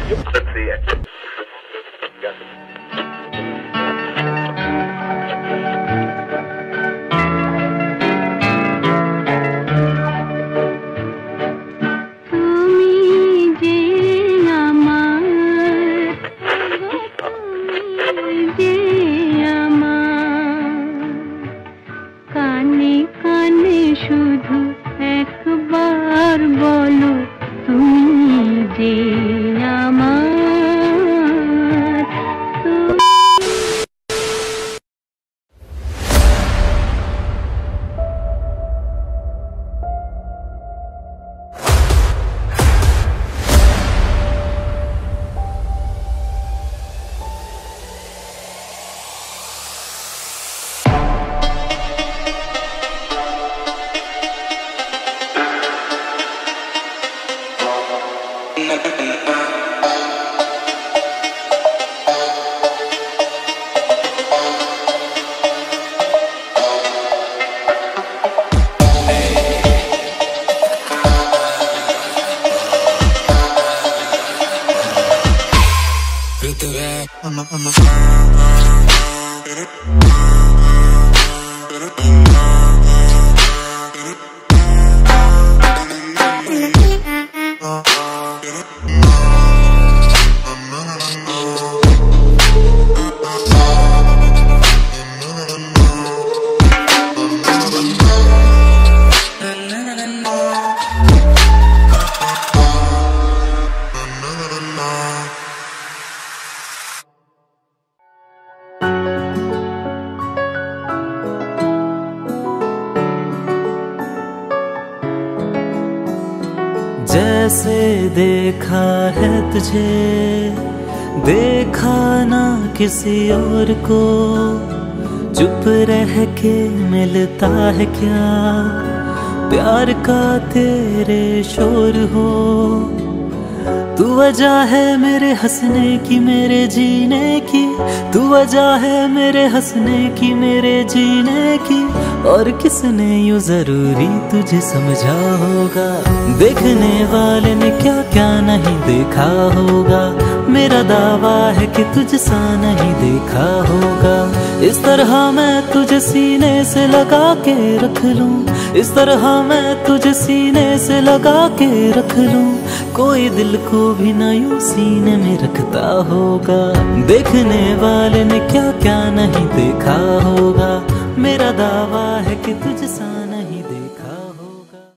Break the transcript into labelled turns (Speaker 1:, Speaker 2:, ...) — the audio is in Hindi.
Speaker 1: Let's see it.
Speaker 2: শুধু একবার বলো তুমি যে আমার।
Speaker 3: जैसे देखा है तुझे, देखा ना किसी और को, चुप रह के मिलता है क्या प्यार का तेरे शोर हो। तू वजह है मेरे हंसने की, मेरे जीने की, तू वजह है मेरे हंसने की, मेरे जीने की। और किसने यूं जरूरी तुझे समझा होगा, देखने वाले ने क्या क्या नहीं देखा होगा। मेरा दावा है कि तुझसा नहीं देखा होगा। इस तरह मैं तुझे सीने से लगा के रख लूं, इस तरह मैं तुझे सीने से लगा के रख लूं। कोई दिल को भी ना यूं सीने में रखता होगा, देखने वाले ने क्या क्या नहीं देखा होगा। मेरा दावा है कि तुझसा